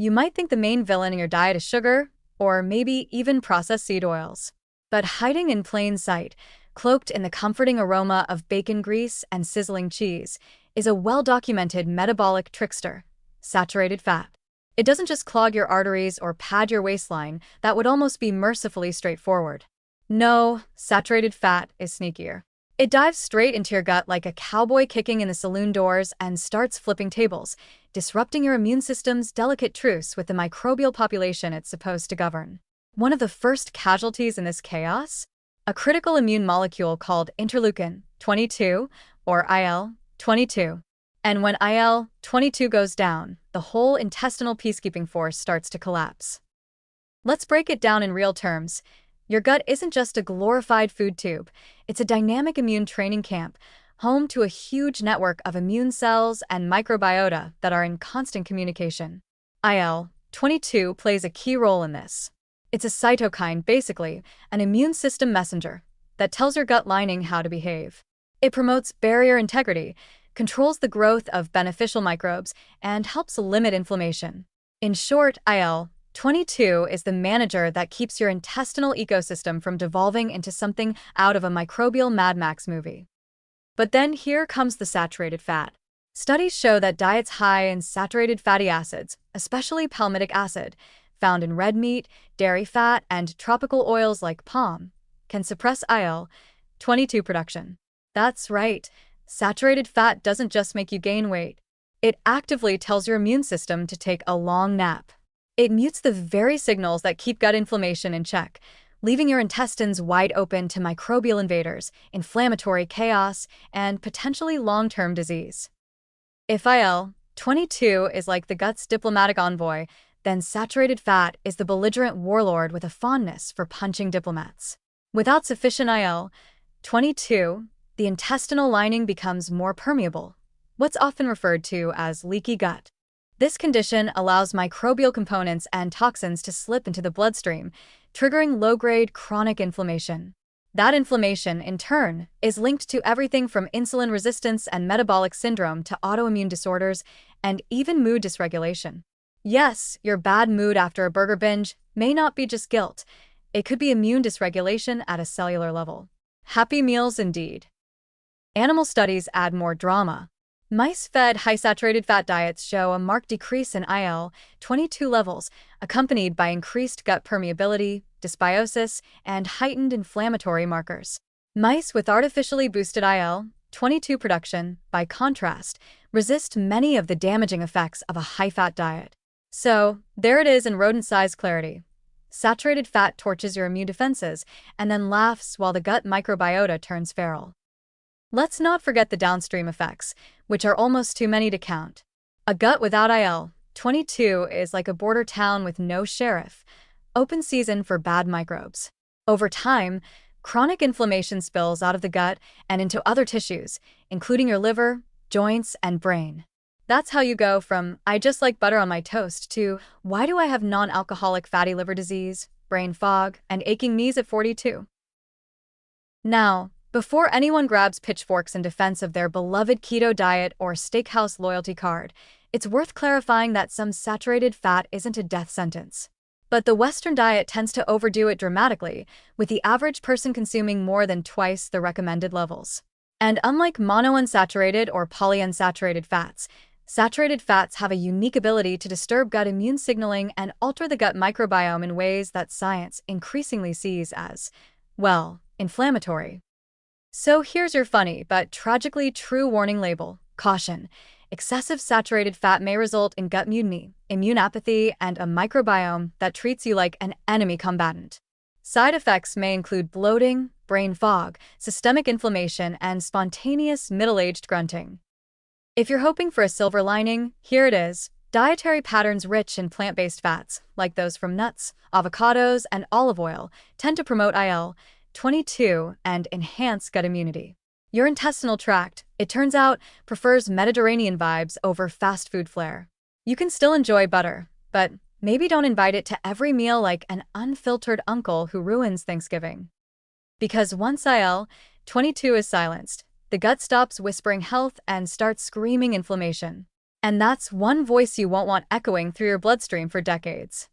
You might think the main villain in your diet is sugar, or maybe even processed seed oils. But hiding in plain sight, cloaked in the comforting aroma of bacon grease and sizzling cheese, is a well-documented metabolic trickster: saturated fat. It doesn't just clog your arteries or pad your waistline, that would almost be mercifully straightforward. No, saturated fat is sneakier. It dives straight into your gut like a cowboy kicking in the saloon doors and starts flipping tables, disrupting your immune system's delicate truce with the microbial population it's supposed to govern. One of the first casualties in this chaos? A critical immune molecule called interleukin-22, or IL-22. And when IL-22 goes down, the whole intestinal peacekeeping force starts to collapse. Let's break it down in real terms. Your gut isn't just a glorified food tube, it's a dynamic immune training camp, home to a huge network of immune cells and microbiota that are in constant communication. IL-22 plays a key role in this. It's a cytokine, basically, an immune system messenger that tells your gut lining how to behave. It promotes barrier integrity, controls the growth of beneficial microbes, and helps limit inflammation. In short, IL-22 is the manager that keeps your intestinal ecosystem from devolving into something out of a microbial Mad Max movie. But then here comes the saturated fat. Studies show that diets high in saturated fatty acids, especially palmitic acid, found in red meat, dairy fat, and tropical oils like palm, can suppress IL-22 production. That's right, saturated fat doesn't just make you gain weight. It actively tells your immune system to take a long nap. It mutes the very signals that keep gut inflammation in check, leaving your intestines wide open to microbial invaders, inflammatory chaos, and potentially long-term disease. If IL-22 is like the gut's diplomatic envoy, then saturated fat is the belligerent warlord with a fondness for punching diplomats. Without sufficient IL-22, the intestinal lining becomes more permeable, what's often referred to as leaky gut. This condition allows microbial components and toxins to slip into the bloodstream, triggering low-grade chronic inflammation. That inflammation, in turn, is linked to everything from insulin resistance and metabolic syndrome to autoimmune disorders and even mood dysregulation. Yes, your bad mood after a burger binge may not be just guilt. It could be immune dysregulation at a cellular level. Happy meals indeed. Animal studies add more drama. Mice fed high-saturated fat diets show a marked decrease in IL-22 levels, accompanied by increased gut permeability, dysbiosis, and heightened inflammatory markers. Mice with artificially boosted IL-22 production, by contrast, resist many of the damaging effects of a high-fat diet. So, there it is in rodent-sized clarity. Saturated fat torches your immune defenses and then laughs while the gut microbiota turns feral. Let's not forget the downstream effects, which are almost too many to count. A gut without IL-22 is like a border town with no sheriff, open season for bad microbes. Over time, chronic inflammation spills out of the gut and into other tissues, including your liver, joints, and brain. That's how you go from, "I just like butter on my toast," to, "Why do I have non-alcoholic fatty liver disease, brain fog, and aching knees at 42? Now, before anyone grabs pitchforks in defense of their beloved keto diet or steakhouse loyalty card, it's worth clarifying that some saturated fat isn't a death sentence. But the Western diet tends to overdo it dramatically, with the average person consuming more than twice the recommended levels. And unlike monounsaturated or polyunsaturated fats, saturated fats have a unique ability to disturb gut immune signaling and alter the gut microbiome in ways that science increasingly sees as, well, inflammatory. So here's your funny but tragically true warning label. Caution: excessive saturated fat may result in gut mutiny, immune apathy, and a microbiome that treats you like an enemy combatant. Side effects may include bloating, brain fog, systemic inflammation, and spontaneous middle-aged grunting. If you're hoping for a silver lining, here it is: dietary patterns rich in plant-based fats, like those from nuts, avocados, and olive oil, tend to promote IL-22 and enhance gut immunity. Your intestinal tract, it turns out, prefers Mediterranean vibes over fast food flair. You can still enjoy butter, but maybe don't invite it to every meal like an unfiltered uncle who ruins Thanksgiving. Because once IL-22 is silenced, the gut stops whispering health and starts screaming inflammation. And that's one voice you won't want echoing through your bloodstream for decades.